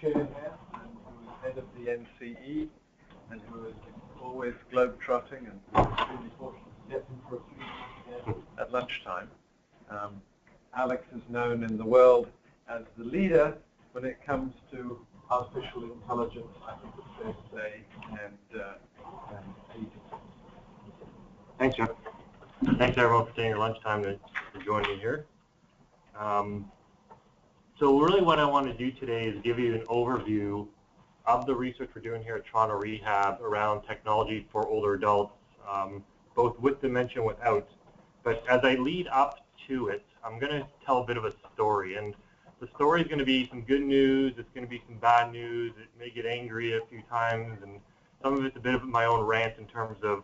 chairman and who is head of the NCE and who is always globe-trotting and extremely fortunate to get him for a few minutes at lunchtime. Alex is known in the world as the leader when it comes to artificial intelligence, I think it's fair to say, and agents. Thanks, Jeff. Thanks, everyone, for taking your lunchtime to join me here. So really what I want to do today is give you an overview of the research we're doing here at Toronto Rehab around technology for older adults, both with dementia and without. But as I lead up to it, I'm going to tell a bit of a story. And the story is going to be some good news, it's going to be some bad news, it may get angry a few times, and some of it's a bit of my own rant in terms of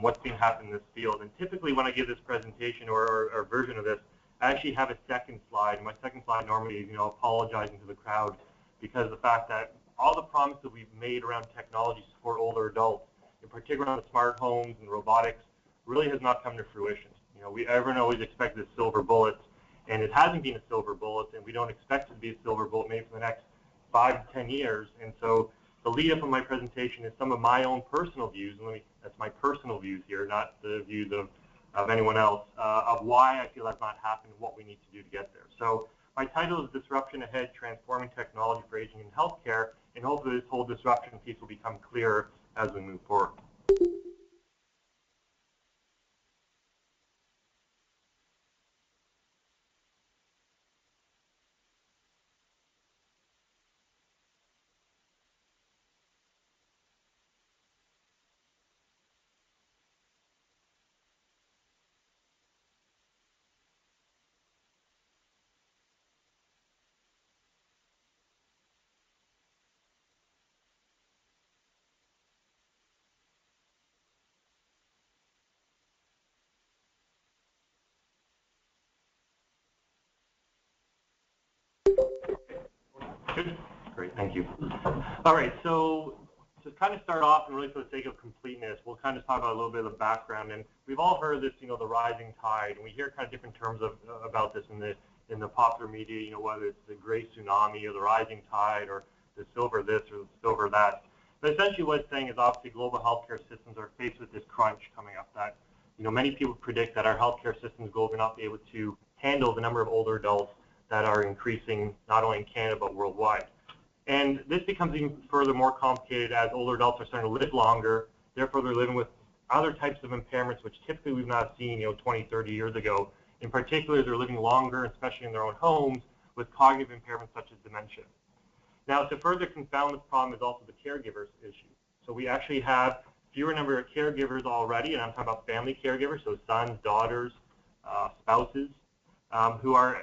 what's been happening in this field. And typically when I give this presentation or version of this, I actually have a second slide. And my second slide normally is, apologizing to the crowd because of the fact that all the promises that we've made around technology to support older adults, in particular around the smart homes and robotics, really has not come to fruition. Everyone always expected a silver bullet, and it hasn't been a silver bullet, and we don't expect it to be a silver bullet maybe for the next 5 to 10 years. And so the lead up of my presentation is some of my own personal views, and that's my personal views here, not the views of anyone else, of why I feel that's not happened and what we need to do to get there. So my title is Disruption Ahead, Transforming Technology for Aging and Healthcare, and hopefully this whole disruption piece will become clearer as we move forward. Good. Great, thank you. All right, so to kind of start off, and really for the sake of completeness, we'll kind of talk about a little bit of the background. And we've all heard this, the rising tide, and we hear kind of different terms about this in the popular media, whether it's the great tsunami or the rising tide or the silver this or the silver that. But essentially what it's saying is obviously global healthcare systems are faced with this crunch coming up that, many people predict that our healthcare systems will not be able to handle the number of older adults that are increasing not only in Canada but worldwide. And this becomes even further more complicated as older adults are starting to live longer, therefore they're living with other types of impairments which typically we've not seen 20, 30 years ago. In particular, they're living longer, especially in their own homes, with cognitive impairments such as dementia. Now, to further confound this problem is also the caregivers issue. So we actually have fewer number of caregivers already, and I'm talking about family caregivers, so sons, daughters, spouses, who are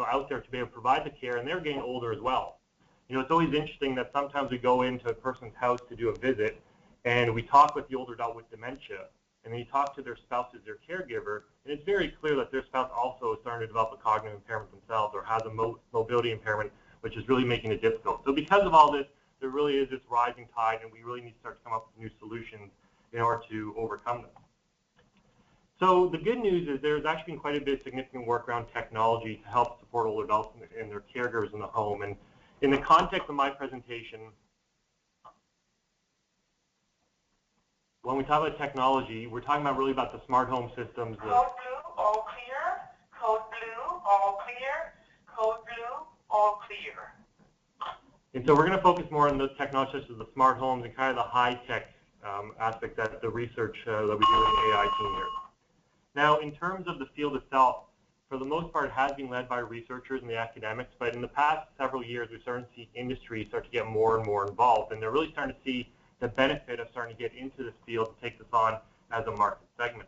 out there to be able to provide the care, and they're getting older as well. It's always interesting that sometimes we go into a person's house to do a visit, and we talk with the older adult with dementia, and then you talk to their spouse as their caregiver, and it's very clear that their spouse also is starting to develop a cognitive impairment themselves or has a mobility impairment, which is really making it difficult. So because of all this, there really is this rising tide, and we really need to start to come up with new solutions in order to overcome this. So the good news is there's actually been quite a bit of significant work around technology to help support older adults and their caregivers in the home. And in the context of my presentation, when we talk about technology, we're talking about really about the smart home systems. Code blue, all clear. Code blue, all clear. Code blue, all clear. And so we're going to focus more on the technology such as the smart homes and kind of the high-tech aspect that the research that we do in the AI team here. Now, in terms of the field itself, for the most part, it has been led by researchers and the academics, but in the past several years, we've started to see industry start to get more and more involved, and they're really starting to see the benefit of starting to get into this field to take this on as a market segment.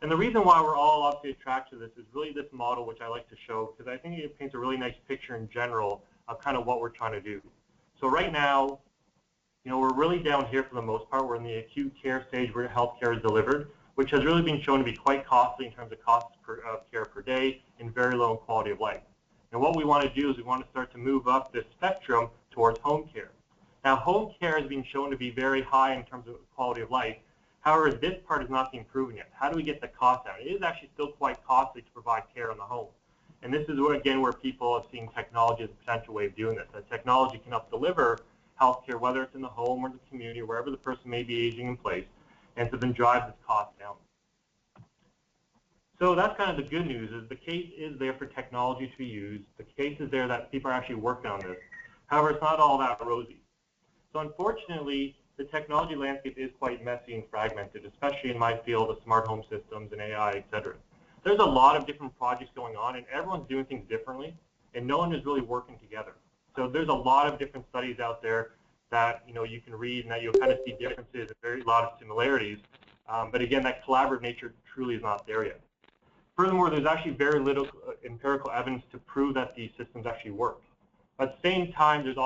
And the reason why we're all obviously attracted to this is really this model, which I like to show, because I think it paints a really nice picture in general of kind of what we're trying to do. So right now, we're really down here for the most part. We're in the acute care stage where healthcare is delivered, which has really been shown to be quite costly in terms of costs of care per day and very low in quality of life. And what we want to do is we want to start to move up this spectrum towards home care. Now, home care has been shown to be very high in terms of quality of life. However, this part is not being proven yet. How do we get the cost down? It is actually still quite costly to provide care in the home. And this is where, again, where people have seen technology as a potential way of doing this. That technology can help deliver healthcare, whether it's in the home or the community, wherever the person may be aging in place, and to then drive this cost down. So that's kind of the good news, is the case is there for technology to be used. The case is there that people are actually working on this. However, it's not all that rosy. So unfortunately, the technology landscape is quite messy and fragmented, especially in my field of smart home systems and AI, et cetera. There's a lot of different projects going on, and everyone's doing things differently, and no one is really working together. So there's a lot of different studies out there that you can read, and that you'll kind of see differences and very lot of similarities. But again, that collaborative nature truly is not there yet. Furthermore, there's actually very little empirical evidence to prove that these systems actually work. At the same time, there's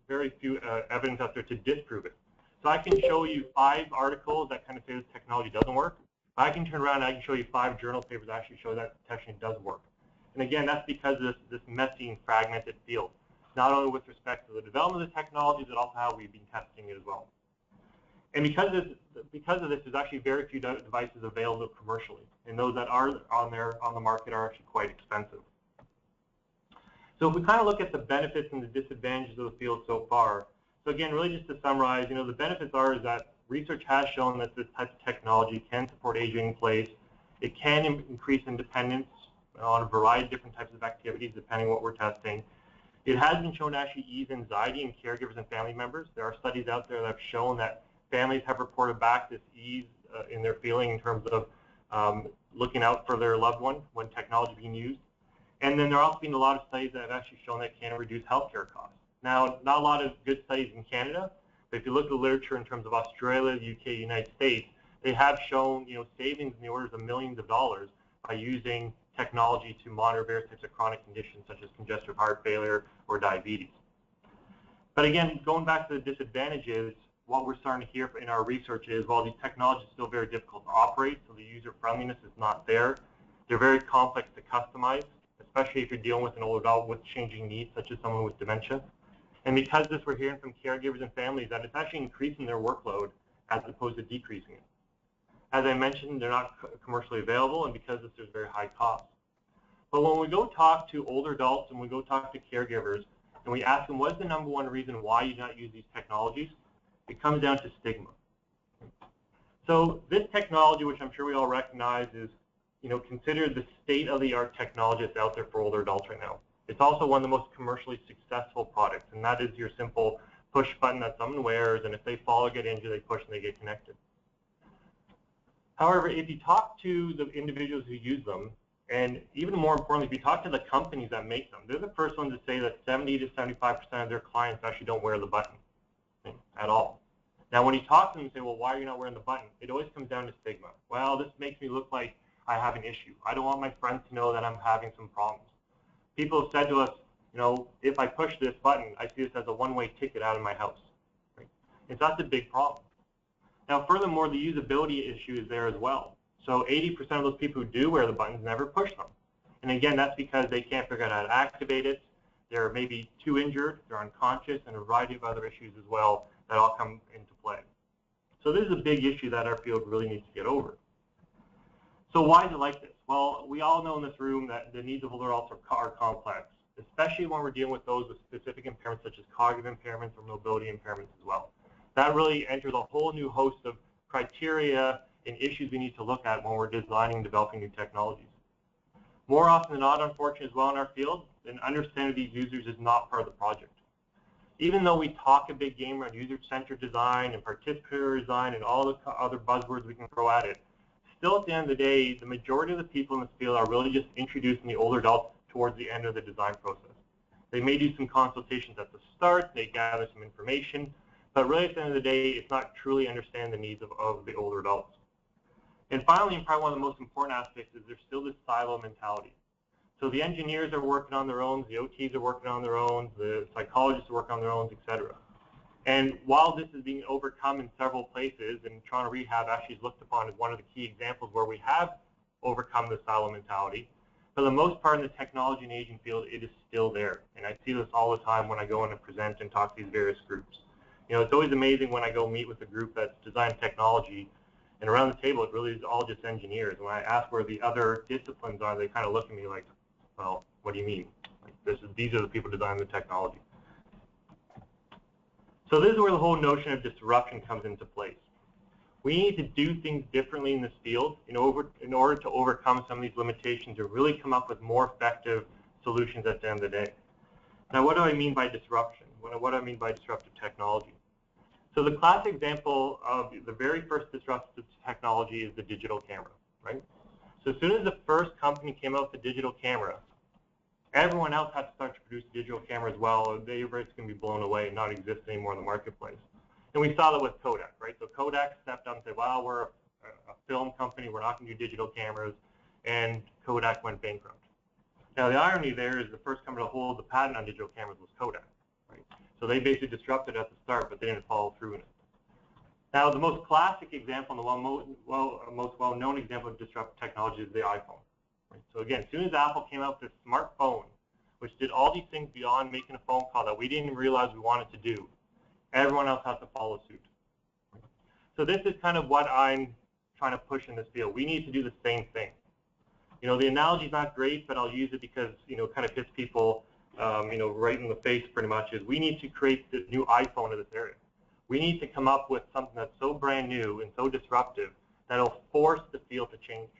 very few evidence out there to disprove it. So I can show you 5 articles that kind of say this technology doesn't work. I can turn around and I can show you 5 journal papers that actually show that technology does work. And again, that's because of this messy and fragmented field, not only with respect to the development of the technology, but also how we've been testing it as well. And because of this, there's actually very few devices available commercially, and those that are on the market are actually quite expensive. So if we kind of look at the benefits and the disadvantages of the field so far, so again, really just to summarize, the benefits is that research has shown that this type of technology can support aging in place. It can increase independence on a variety of different types of activities, depending on what we're testing. It has been shown to actually ease anxiety in caregivers and family members. There are studies out there that have shown that families have reported back this ease in their feeling in terms of looking out for their loved one when technology is being used. And then there have also been a lot of studies that have actually shown that it can reduce healthcare costs. Now, not a lot of good studies in Canada, but if you look at the literature in terms of Australia, the UK, United States, they have shown savings in the orders of millions of dollars by using technology to monitor various types of chronic conditions such as congestive heart failure or diabetes. But again, going back to the disadvantages, what we're starting to hear in our research is while these technologies are still very difficult to operate, so the user friendliness is not there, they're very complex to customize, especially if you're dealing with an older adult with changing needs, such as someone with dementia. And because of this, we're hearing from caregivers and families that it's actually increasing their workload as opposed to decreasing it. As I mentioned, they're not commercially available, and because of this, there's very high costs. But when we go talk to older adults and we go talk to caregivers, and we ask them what's the #1 reason why you do not use these technologies, it comes down to stigma. So this technology, which I'm sure we all recognize, is considered the state-of-the-art technology that's out there for older adults right now. It's also one of the most commercially successful products, and that is your simple push button that someone wears, and if they fall or get injured, they push and they get connected. However, if you talk to the individuals who use them, and even more importantly, if you talk to the companies that make them, they're the first ones to say that 70 to 75% of their clients actually don't wear the button at all. Now, when you talk to them and say, well, why are you not wearing the button? It always comes down to stigma. Well, this makes me look like I have an issue. I don't want my friends to know that I'm having some problems. People have said to us, if I push this button, I see this as a one-way ticket out of my house. Right? And so that's a big problem. Now, furthermore, the usability issue is there as well. So 80% of those people who do wear the buttons never push them. And again, that's because they can't figure out how to activate it. They're maybe too injured, they're unconscious, and a variety of other issues as well that all come into play. So this is a big issue that our field really needs to get over. So why is it like this? Well, we all know in this room that the needs of older adults are complex, especially when we're dealing with those with specific impairments such as cognitive impairments or mobility impairments as well. That really enters a whole new host of criteria and issues we need to look at when we're designing and developing new technologies. More often than not, unfortunately, as well in our field, an understanding of these users is not part of the project. Even though we talk a big game around user-centered design and participatory design and all the other buzzwords we can throw at it, still at the end of the day, the majority of the people in this field are really just introducing the older adults towards the end of the design process. They may do some consultations at the start, they gather some information, but really at the end of the day, it's not truly understanding the needs of the older adults. And finally, and probably one of the most important aspects is there's still this silo mentality. So the engineers are working on their own, the OTs are working on their own, the psychologists are working on their own, etc. And while this is being overcome in several places, and Toronto Rehab actually is looked upon as one of the key examples where we have overcome the silo mentality, for the most part in the technology and aging field, it is still there. And I see this all the time when I go in and present and talk to these various groups. It's always amazing when I go meet with a group that's designed technology, and around the table, it really is all just engineers. And when I ask where the other disciplines are, they kind of look at me like, Well, what do you mean? These are the people designing the technology. So this is where the whole notion of disruption comes into place. We need to do things differently in this field in order to overcome some of these limitations and really come up with more effective solutions at the end of the day. Now, what do I mean by disruption? What do I mean by disruptive technology? So the classic example of the very first disruptive technology is the digital camera, right? So as soon as the first company came out with the digital camera, everyone else had to start to produce a digital camera as well. They were just going to be blown away and not exist anymore in the marketplace. And we saw that with Kodak, right? So Kodak stepped up and said, well, we're a film company. We're not going to do digital cameras. And Kodak went bankrupt. Now, the irony there is the first company to hold the patent on digital cameras was Kodak, right? So they basically disrupted at the start, but they didn't follow through in it. Now, the most classic example, and the most well-known example of disruptive technology is the iPhone. Right? So again, as soon as Apple came out with this smartphone, which did all these things beyond making a phone call that we didn't even realize we wanted to do, everyone else has to follow suit. So this is kind of what I'm trying to push in this field. We need to do the same thing. You know, the analogy is not great, but I'll use it because, you know, it kind of hits people, you know, right in the face pretty much, is we need to create this new iPhone in this area. We need to come up with something that's so brand new and so disruptive that it'll force the field to change.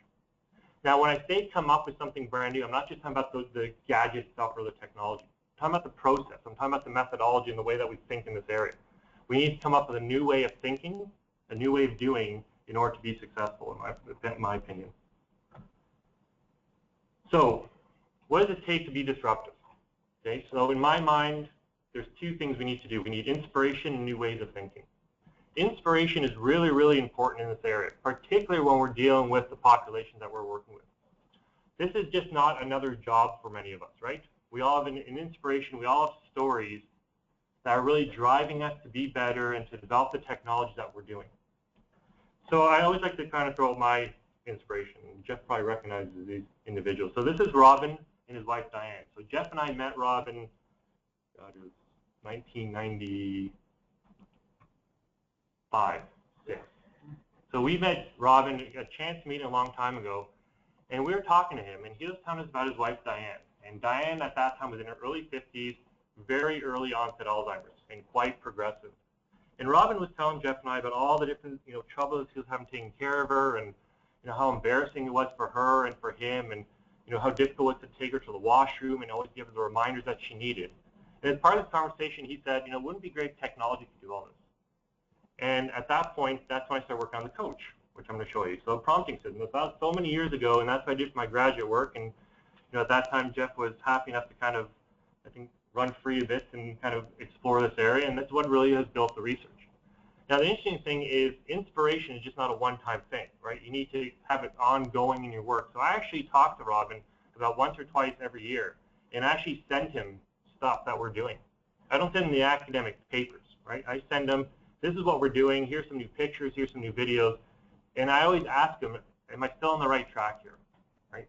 Now, when I say come up with something brand new, I'm not just talking about the gadget stuff or the technology. I'm talking about the process. I'm talking about the methodology and the way that we think in this area. We need to come up with a new way of thinking, a new way of doing in order to be successful, in my opinion. So, what does it take to be disruptive? Okay, so in my mind, there's two things we need to do. We need inspiration and new ways of thinking. Inspiration is really, really important in this area, particularly when we're dealing with the population that we're working with. This is just not another job for many of us, right? We all have an inspiration. We all have stories that are really driving us to be better and to develop the technology that we're doing. So I always like to kind of throw out my inspiration. Jeff probably recognizes these individuals. So this is Robin and his wife, Diane. So Jeff and I met Robin, God, it was 1995, 6. So we met Robin, a chance meeting a long time ago, and we were talking to him, and he was telling us about his wife, Diane. And Diane at that time was in her early 50s, very early onset Alzheimer's, and quite progressive. And Robin was telling Jeff and I about all the different, you know, troubles he was having taking care of her, and you know how embarrassing it was for her and for him, and you know how difficult it was to take her to the washroom and always give her the reminders that she needed. And as part of this conversation, he said, you know, wouldn't it be great if technology could do all this? And at that point, that's when I started working on the coach, which I'm going to show you. So a prompting system. That was so many years ago, and that's what I did for my graduate work. And you know, at that time, Jeff was happy enough to kind of, I think, run free a bit and kind of explore this area, and that's what really has built the research. Now, the interesting thing is inspiration is just not a one-time thing, right? You need to have it ongoing in your work. So I actually talk to Robin about once or twice every year and actually send him stuff that we're doing. I don't send him the academic papers, right? I send him, this is what we're doing, here's some new pictures, here's some new videos, and I always ask him, am I still on the right track here, right?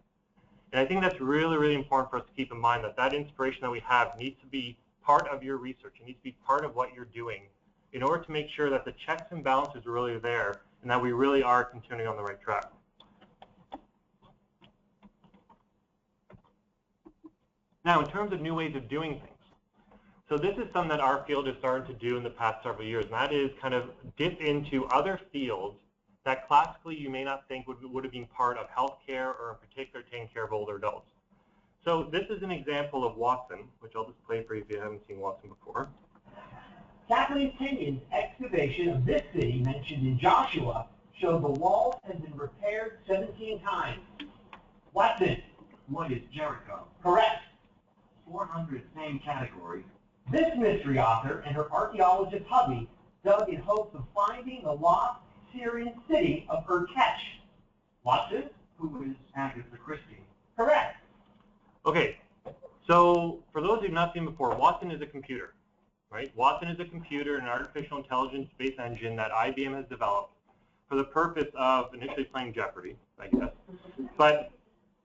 And I think that's really, really important for us to keep in mind that that inspiration that we have needs to be part of your research. It needs to be part of what you're doing in order to make sure that the checks and balances are really there and that we really are continuing on the right track. Now, in terms of new ways of doing things, so this is something that our field has started to do in the past several years, and that is kind of dip into other fields that classically you may not think would have been part of healthcare or in particular taking care of older adults. So this is an example of Watson, which I'll just play for you if you haven't seen Watson before. Kathleen Kenyon's excavation of this city, mentioned in Joshua, showed the walls had been repaired 17 times. Watson. What is Jericho? Correct. 400, same category. This mystery author and her archaeologist hubby dug in hopes of finding the lost Syrian city of Urkesh. Watson. Who is Agatha Christie? Correct. Okay, so for those who've not seen before, Watson is a computer. Right? Watson is a computer, an artificial intelligence-based engine that IBM has developed for the purpose of initially playing Jeopardy, I guess. But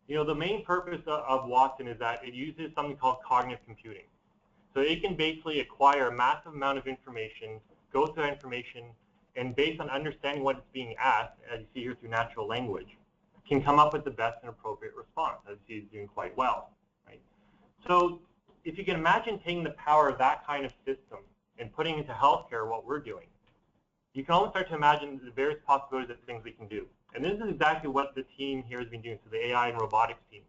you know, the main purpose of Watson is that it uses something called cognitive computing. So it can basically acquire a massive amount of information, go through that information, and based on understanding what it's being asked, as you see here through natural language, can come up with the best and appropriate response, as you see it's doing quite well. So if you can imagine taking the power of that kind of system and putting into healthcare what we're doing, you can almost start to imagine the various possibilities of things we can do. And this is exactly what the team here has been doing, so the AI and robotics team.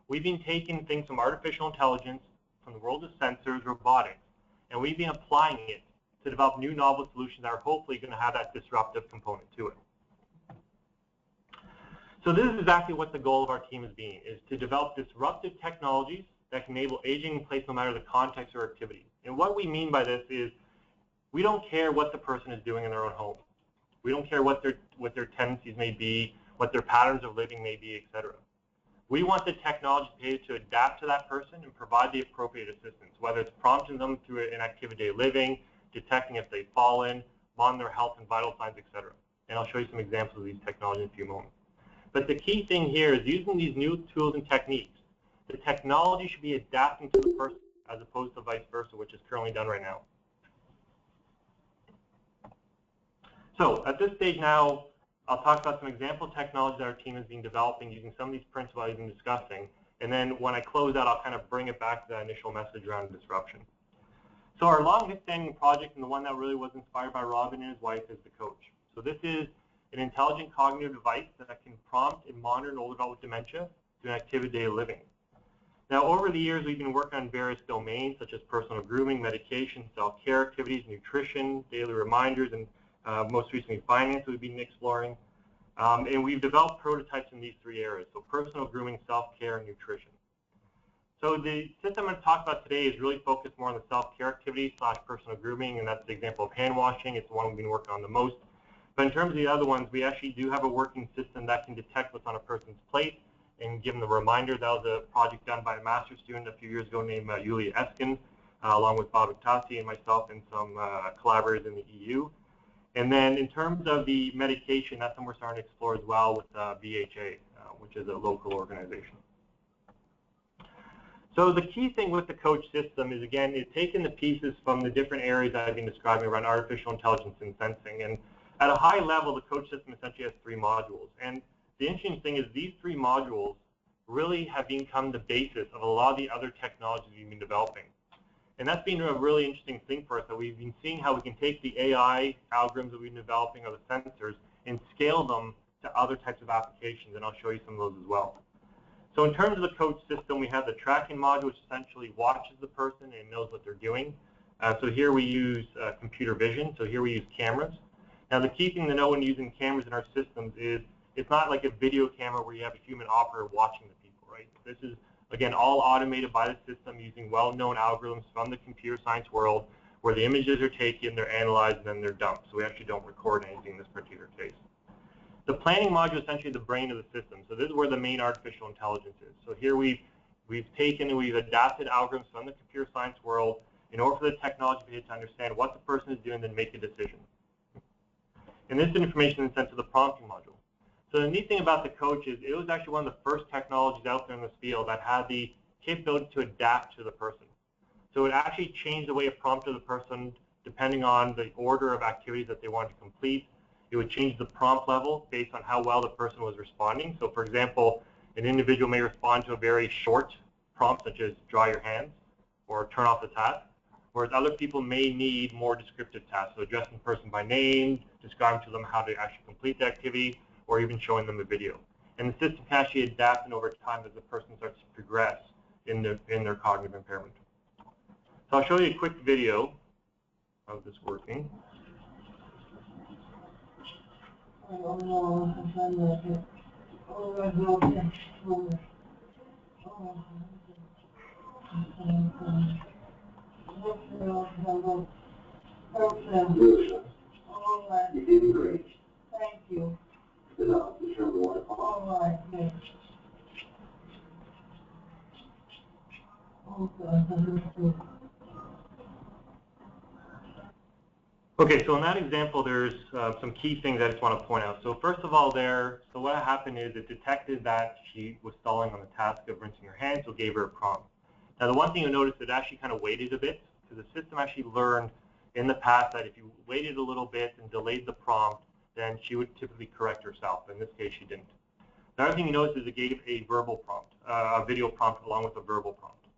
We've been taking things from artificial intelligence, from the world of sensors, robotics, and we've been applying it to develop new novel solutions that are hopefully going to have that disruptive component to it. So this is exactly what the goal of our team has been, is to develop disruptive technologies that can enable aging in place no matter the context or activity. And what we mean by this is we don't care what the person is doing in their own home. We don't care what their tendencies may be, what their patterns of living may be, etc. We want the technology to be able to adapt to that person and provide the appropriate assistance, whether it's prompting them through an activity of living, detecting if they've fallen, monitor their health and vital signs, etc. And I'll show you some examples of these technologies in a few moments. But the key thing here is using these new tools and techniques, the technology should be adapting to the person as opposed to vice versa, which is currently done right now. So at this stage now, I'll talk about some example technologies that our team has been developing using some of these principles I've been discussing. And then when I close out, I'll kind of bring it back to that initial message around disruption. So our long-standing project, and the one that really was inspired by Robin and his wife, is the Coach. So this is an intelligent cognitive device that can prompt and monitor an older adult with dementia to an activity of living. Now, over the years, we've been working on various domains, such as personal grooming, medication, self-care activities, nutrition, daily reminders, and most recently finance we've been exploring. And we've developed prototypes in these three areas, so personal grooming, self-care, and nutrition. So the system I'm going to talk about today is really focused more on the self-care activities / personal grooming, and that's the example of hand washing. It's the one we've been working on the most. But in terms of the other ones, we actually do have a working system that can detect what's on a person's plate and give them the reminder. That was a project done by a master's student a few years ago named Yulia Eskin, along with Bob Iktasi and myself and some collaborators in the EU. And then in terms of the medication, that's something we're starting to explore as well with VHA, which is a local organization. So the key thing with the Coach system is, again, it's taken the pieces from the different areas that I've been describing around artificial intelligence and sensing. And at a high level, the Coach system essentially has 3 modules. And the interesting thing is these 3 modules really have become the basis of a lot of the other technologies we've been developing. And that's been a really interesting thing for us, that we've been seeing how we can take the AI algorithms that we've been developing, or the sensors, and scale them to other types of applications, and I'll show you some of those as well. So in terms of the Coach system, we have the tracking module, which essentially watches the person and knows what they're doing. So here we use computer vision, so here we use cameras. Now the key thing to know when using cameras in our systems is it's not like a video camera where you have a human operator watching the people, right? This is, again, all automated by the system using well-known algorithms from the computer science world, where the images are taken, they're analyzed, and then they're dumped. So we actually don't record anything in this particular case. The planning module is essentially the brain of the system. So this is where the main artificial intelligence is. So here we've taken and we've adapted algorithms from the computer science world in order for the technology to understand what the person is doing and then make a decision. And this information is sent to the prompting module. So the neat thing about the Coach is it was actually one of the first technologies out there in this field that had the capability to adapt to the person. So it actually changed the way it prompted the person depending on the order of activities that they wanted to complete. It would change the prompt level based on how well the person was responding. So for example, an individual may respond to a very short prompt, such as dry your hands or turn off the tap, whereas other people may need more descriptive tasks. So addressing the person by name, describing to them how to actually complete the activity, or even showing them a video. And the system can actually adapt and over time as the person starts to progress in their cognitive impairment. So I'll show you a quick video of this working. You did great. Thank you. All right, thanks. Okay, so in that example, there's some key things I just want to point out. So first of all so what happened is it detected that she was stalling on the task of rinsing her hands, so it gave her a prompt. Now the one thing you'll notice, it actually kind of waited a bit, because the system actually learned in the past that if you waited a little bit and delayed the prompt, then she would typically correct herself. In this case, she didn't. The other thing you notice is it gave a verbal prompt, a video prompt along with a verbal prompt.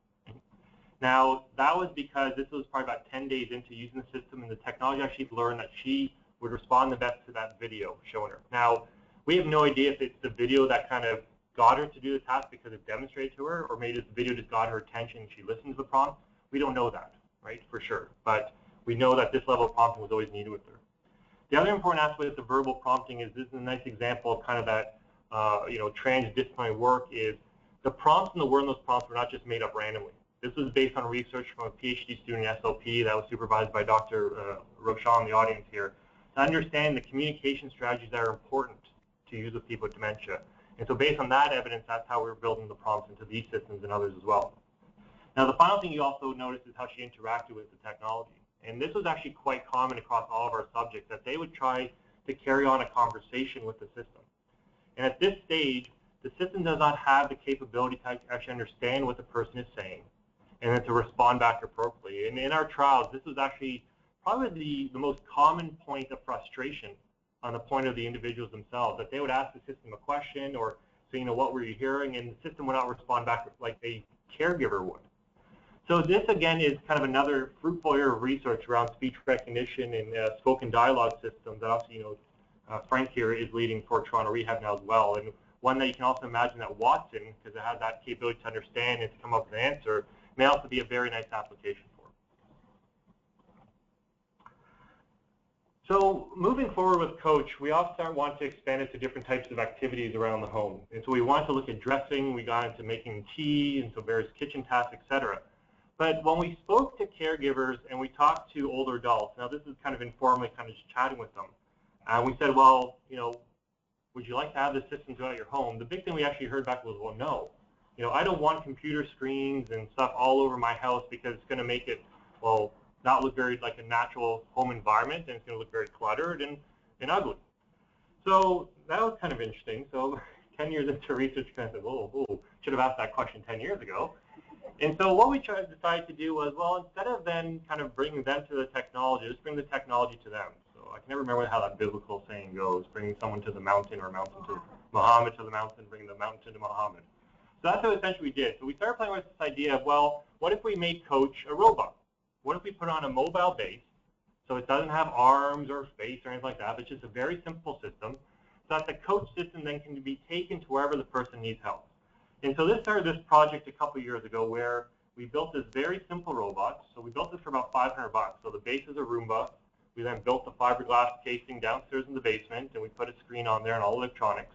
Now, that was because this was probably about 10 days into using the system, and the technology actually learned that she would respond the best to that video showing her. Now, we have no idea if it's the video that kind of got her to do the task because it demonstrated to her, or maybe the video just got her attention and she listened to the prompt. We don't know that, right, for sure. But we know that this level of prompting was always needed with her. The other important aspect of the verbal prompting is this is a nice example of kind of that, transdisciplinary work is the prompts and the word in those prompts were not just made up randomly. This was based on research from a PhD student in SLP that was supervised by Dr. Roshan in the audience here, to understand the communication strategies that are important to use with people with dementia. And so based on that evidence, that's how we're building the prompts into these systems and others as well. Now, the final thing you also notice is how she interacted with the technology. And this was actually quite common across all of our subjects, that they would try to carry on a conversation with the system. And at this stage, the system does not have the capability to actually understand what the person is saying and then to respond back appropriately. And in our trials, this was actually probably the most common point of frustration on the point of the individuals themselves, that they would ask the system a question or say, what were you hearing? And the system would not respond back like a caregiver would. So this, again, is kind of another fruitful area of research around speech recognition and spoken dialogue systems that obviously, Frank here is leading for Toronto Rehab now as well. And one that you can also imagine that Watson, because it has that capability to understand and to come up with an answer, may also be a very nice application for. So moving forward with Coach, we also want to expand it to different types of activities around the home. And so we wanted to look at dressing, we got into making tea, and so various kitchen tasks, etc. But when we spoke to caregivers and we talked to older adults, now this is kind of informally kind of just chatting with them, we said, well, would you like to have this system throughout your home? The big thing we actually heard back was, well, no. I don't want computer screens and stuff all over my house because it's going to make it, well, not look very like a natural home environment, and it's going to look very cluttered and ugly. So that was kind of interesting. So 10 years into research, kind of said, oh, should have asked that question 10 years ago. And so what we decided to do was, well, instead of then kind of bringing them to the technology, let's bring the technology to them. So I can never remember how that biblical saying goes, bringing someone to the mountain or mountain to Muhammad to the mountain, bringing the mountain to Muhammad. So that's what essentially we did. So we started playing with this idea of, well, what if we made Coach a robot? What if we put on a mobile base, so it doesn't have arms or face or anything like that, but it's just a very simple system, so that the Coach system then can be taken to wherever the person needs help. And so this started this project a couple years ago where we built this very simple robot. So we built this for about $500. So the base is a Roomba. We then built the fiberglass casing downstairs in the basement, and we put a screen on there, and all electronics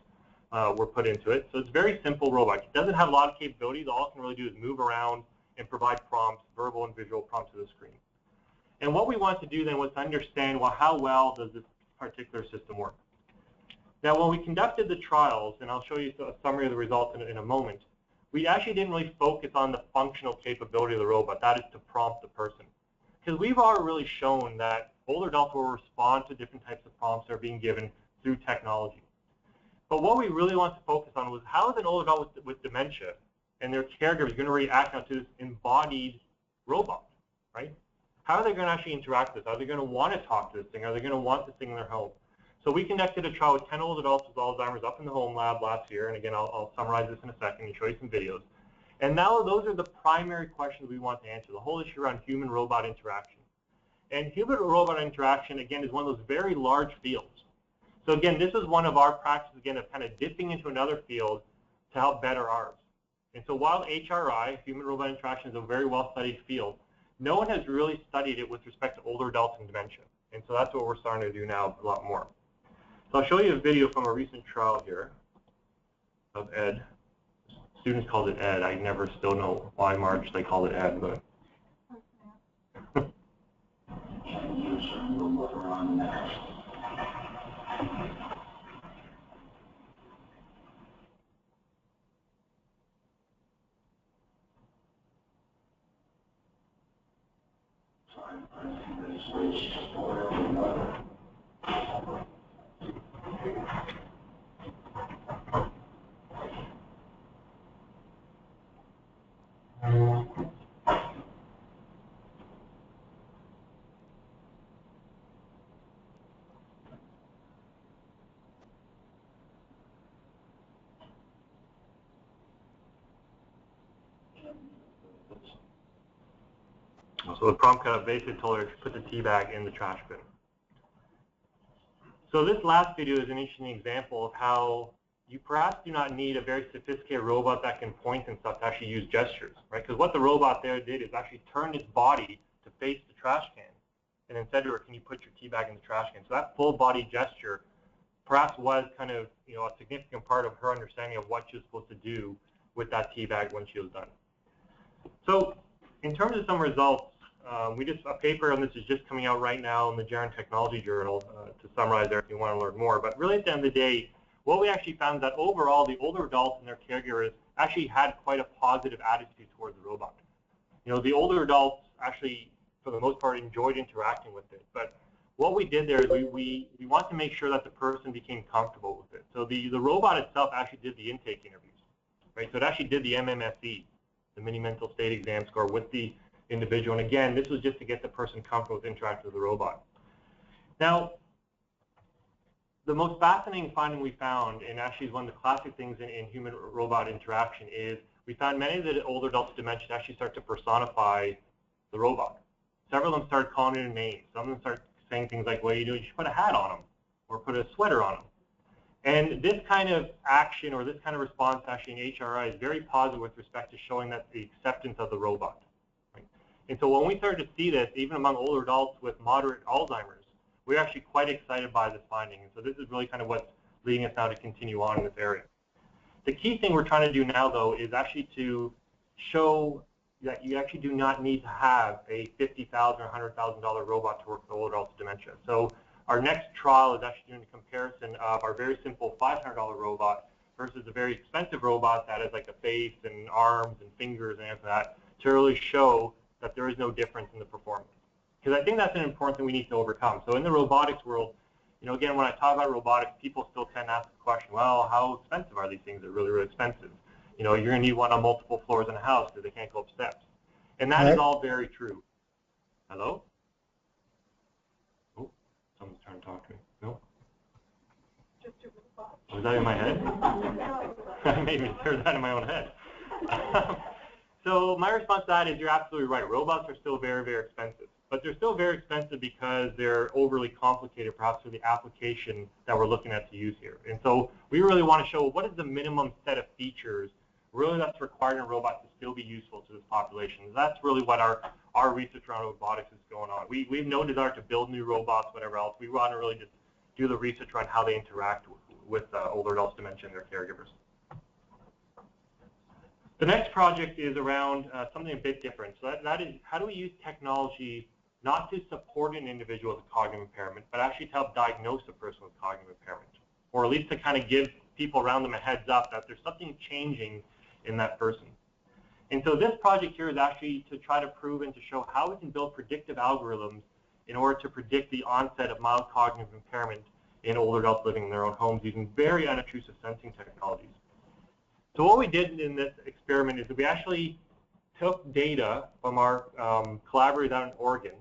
were put into it. So it's a very simple robot. It doesn't have a lot of capabilities. All it can really do is move around and provide prompts, verbal and visual prompts to the screen. And what we wanted to do then was to understand, well, how well does this particular system work? Now, when we conducted the trials, and I'll show you a summary of the results in a moment, we actually didn't really focus on the functional capability of the robot, that is to prompt the person. Because we've already really shown that older adults will respond to different types of prompts that are being given through technology. But what we really want to focus on was how is an older adult with dementia and their caregivers going to react now to this embodied robot, right? How are they going to actually interact with this? Are they going to want to talk to this thing? Are they going to want this thing in their home? So we conducted a trial with 10 old adults with Alzheimer's up in the home lab last year, and again, I'll summarize this in a second and show you some videos. And now those are the primary questions we want to answer, the whole issue around human-robot interaction. And human-robot interaction, again, is one of those very large fields. So again, this is one of our practices, again, of kind of dipping into another field to help better ours. And so while HRI, human-robot interaction, is a very well-studied field, no one has really studied it with respect to older adults and dementia. And so that's what we're starting to do now a lot more. So I'll show you a video from a recent trial here of Ed. Students called it Ed. I never still know why March they called it Ed, but. So the prompt kind of basically told her to put the tea bag in the trash bin. So this last video is an interesting example of how you perhaps do not need a very sophisticated robot that can point and stuff to actually use gestures, right? Because what the robot there did is actually turn its body to face the trash can, and then said to her, "Can you put your tea bag in the trash can?" So that full body gesture perhaps was kind of, you know, a significant part of her understanding of what she was supposed to do with that tea bag when she was done. So in terms of some results, a paper on this is just coming out right now in the Jarron Technology Journal to summarize there if you want to learn more. But really at the end of the day, what we actually found is that overall the older adults and their caregivers actually had quite a positive attitude towards the robot. You know, the older adults actually, for the most part, enjoyed interacting with it. But what we did there is we want to make sure that the person became comfortable with it. So the robot itself actually did the intake interviews, right? So it actually did the MMSE, the Mini Mental State Exam score, with the individual. And again, this was just to get the person comfortable with interacting with the robot. Now, the most fascinating finding we found, and actually is one of the classic things in human-robot interaction, is we found many of the older adults with dementia actually start to personify the robot. Several of them started calling it a name. Some of them start saying things like, "What are you doing? You should put a hat on them, or put a sweater on them." And this kind of action or this kind of response actually in HRI is very positive with respect to showing that the acceptance of the robot. Right? And so when we started to see this, even among older adults with moderate Alzheimer's, we're actually quite excited by this finding. And so this is really kind of what's leading us now to continue on in this area. The key thing we're trying to do now, though, is actually to show that you actually do not need to have a $50,000 or $100,000 robot to work with older adults with dementia. So our next trial is actually doing a comparison of our very simple $500 robot versus a very expensive robot that has like a face and arms and fingers and everything like that, to really show that there is no difference in the performance. Because I think that's an important thing we need to overcome. So in the robotics world, you know, again, when I talk about robotics, people still tend to ask the question, well, how expensive are these things? They're really, really expensive. You know, you're going to need one on multiple floors in a house because they can't go up steps. And that is all very true. Hello? Oh, someone's trying to talk to me. No? Was that in my head? I maybe heard that in my own head. So my response to that is you're absolutely right. Robots are still very, very expensive. But they're still very expensive because they're overly complicated, perhaps, for the application that we're looking at to use here. And so we really want to show what is the minimum set of features really that's required in a robot to still be useful to this population. That's really what our research around robotics is going on. We have no desire to build new robots, whatever else. We want to really just do the research around how they interact with older adults, dementia, and their caregivers. The next project is around something a bit different. So that is, how do we use technology not to support an individual with cognitive impairment, but actually to help diagnose a person with cognitive impairment, or at least to kind of give people around them a heads up that there's something changing in that person. And so this project here is actually to try to prove and to show how we can build predictive algorithms in order to predict the onset of mild cognitive impairment in older adults living in their own homes using very unobtrusive sensing technologies. So what we did in this experiment is that we actually took data from our collaborators out in Oregon.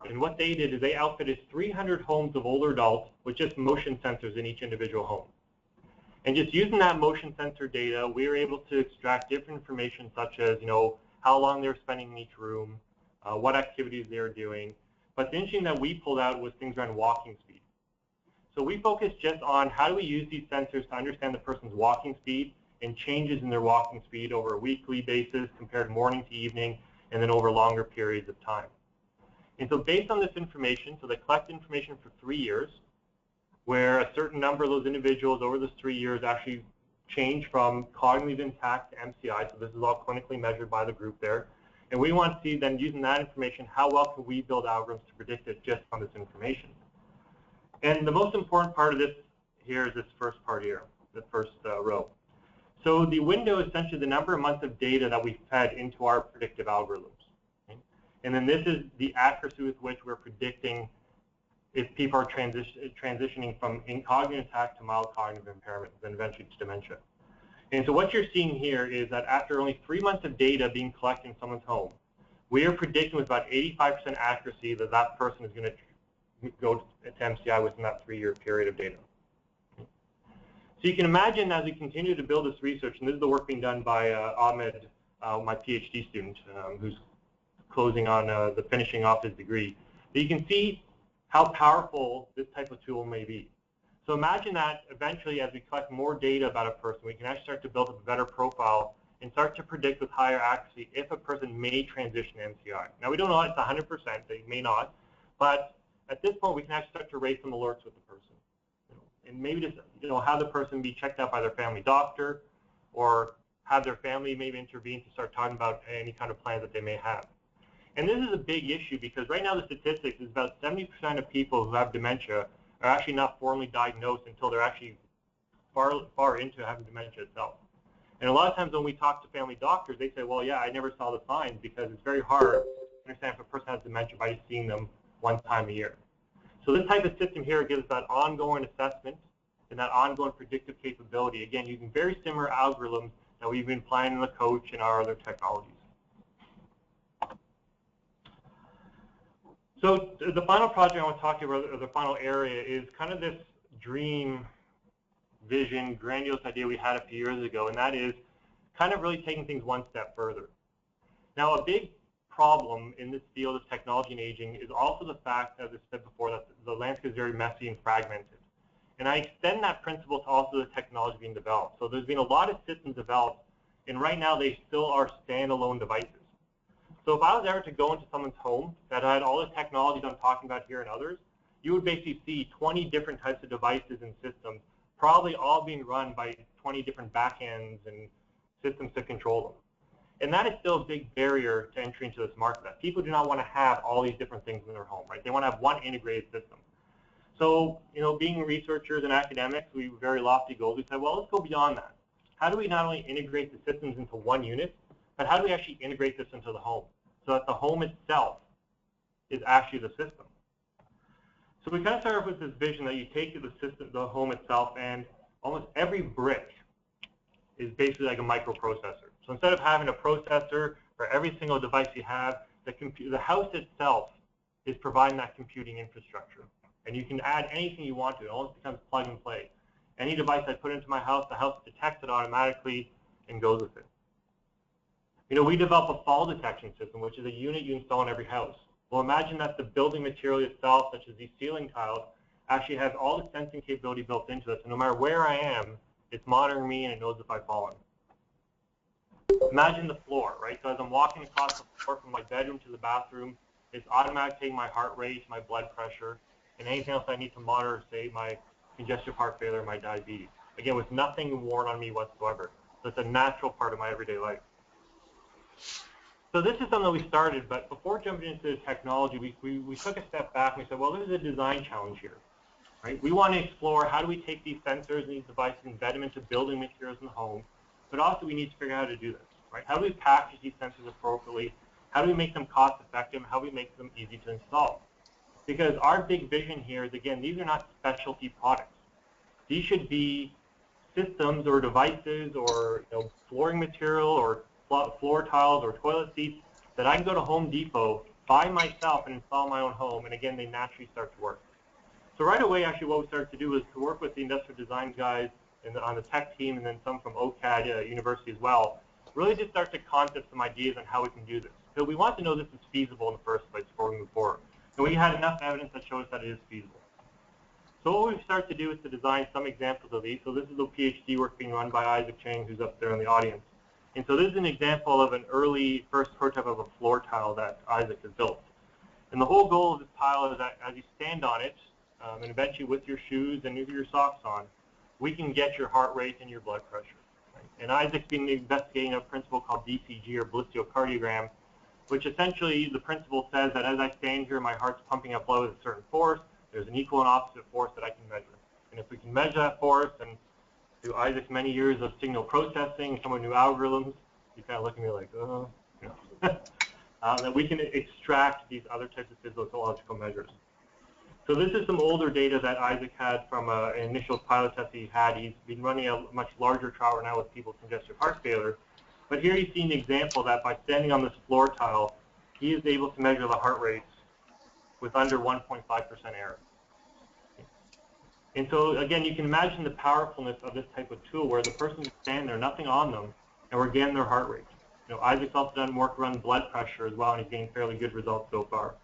And what they did is they outfitted 300 homes of older adults with just motion sensors in each individual home. And just using that motion sensor data, we were able to extract different information such as, you know, how long they were spending in each room, what activities they were doing. But the interesting that we pulled out was things around walking speed. So we focused just on how do we use these sensors to understand the person's walking speed and changes in their walking speed over a weekly basis compared morning to evening and then over longer periods of time. And so based on this information, so they collect information for 3 years, where a certain number of those individuals over those 3 years actually change from cognitive intact to MCI, so this is all clinically measured by the group there. And we want to see then, using that information, how well can we build algorithms to predict it just on this information. And the most important part of this here is this first part here, the first row. So the window is essentially the number of months of data that we fed into our predictive algorithms. Okay? And then this is the accuracy with which we're predicting if people are transitioning from cognitive intact to mild cognitive impairment, then eventually to dementia. And so what you're seeing here is that after only 3 months of data being collected in someone's home, we are predicting with about 85% accuracy that that person is going to go to MCI within that 3-year period of data. So you can imagine as we continue to build this research, and this is the work being done by Ahmed, my PhD student, who's closing on the finishing off his degree. But you can see how powerful this type of tool may be. So imagine that eventually, as we collect more data about a person, we can actually start to build up a better profile and start to predict with higher accuracy if a person may transition to MCI. Now, we don't know it's 100%, they may not, but at this point, we can actually start to raise some alerts with the person. And maybe just have the person be checked out by their family doctor, or have their family maybe intervene to start talking about any kind of plans that they may have. And this is a big issue because right now the statistics is about 70% of people who have dementia are actually not formally diagnosed until they're actually far into having dementia itself. And a lot of times when we talk to family doctors, they say, well, yeah, I never saw the signs, because it's very hard to understand if a person has dementia by just seeing them one time a year. So this type of system here gives that ongoing assessment and that ongoing predictive capability, again, using very similar algorithms that we've been applying in the coach and our other technologies. So the final project I want to talk to you about, or the final area, is kind of this dream, vision, grandiose idea we had a few years ago, and that is kind of really taking things one step further. Now, a big problem in this field of technology and aging is also the fact, as I said before, that the landscape is very messy and fragmented. And I extend that principle to also the technology being developed. So there's been a lot of systems developed, and right now they still are standalone devices. So if I was ever to go into someone's home that had all the technologies I'm talking about here and others, you would basically see 20 different types of devices and systems, probably all being run by 20 different backends and systems to control them. And that is still a big barrier to entry into this market. That people do not want to have all these different things in their home, right? They want to have one integrated system. So, being researchers and academics, we have very lofty goals. We said, well, let's go beyond that. How do we not only integrate the systems into one unit, but how do we actually integrate this into the home so that the home itself is actually the system? So we kind of started with this vision that you take the system, the home itself, and almost every brick is basically like a microprocessor. So instead of having a processor for every single device you have, the house itself is providing that computing infrastructure. And you can add anything you want to. It almost becomes plug and play. Any device I put into my house, the house detects it automatically and goes with it. We develop a fall detection system, which is a unit you install in every house. Well, imagine that the building material itself, such as these ceiling tiles, actually has all the sensing capability built into it. So no matter where I am, it's monitoring me and it knows if I've fallen. Imagine the floor, right? So as I'm walking across the floor from my bedroom to the bathroom, it's automatically taking my heart rate, my blood pressure, and anything else I need to monitor, say my congestive heart failure, my diabetes. Again, with nothing worn on me whatsoever. So it's a natural part of my everyday life. So this is something we started, but before jumping into the technology, we took a step back and we said, well, there's a design challenge here, right? We want to explore how do we take these sensors and these devices and embed them into building materials in the home, but also we need to figure out how to do this, right? How do we package these sensors appropriately? How do we make them cost effective? How do we make them easy to install? Because our big vision here is, again, these are not specialty products. These should be systems or devices or flooring material or floor tiles or toilet seats that I can go to Home Depot, buy myself, and install my own home, and again, they naturally start to work. So right away, actually, what we started to do was to work with the industrial design guys on the tech team, and then some from OCAD University as well, really just start to concept some ideas on how we can do this. So we want to know this is feasible in the first place before we move forward. And we had enough evidence that shows that it is feasible. So what we've started to do is to design some examples of these. So this is the PhD work being run by Isaac Chang, who's up there in the audience. And so this is an example of an early first prototype of a floor tile that Isaac has built. And the whole goal of this tile is that as you stand on it, and eventually with your shoes and with your socks on, we can get your heart rate and your blood pressure. Right? And Isaac's been investigating a principle called BCG, or ballistiocardiogram, which essentially the principle says that as I stand here, my heart's pumping up blood with a certain force. There's an equal and opposite force that I can measure. And if we can measure that force, and through Isaac's many years of signal processing, some of new algorithms, you kind of look at me like, that we can extract these other types of physiological measures. So this is some older data that Isaac had from an initial pilot test he had. He's been running a much larger trial right now with people with congestive heart failure. But here you see an example that by standing on this floor tile, he is able to measure the heart rates with under 1.5% error. And so again, you can imagine the powerfulness of this type of tool where the person can stand there, nothing on them, and we're getting their heart rate. Isaac's also done work around blood pressure as well, and he's getting fairly good results so far.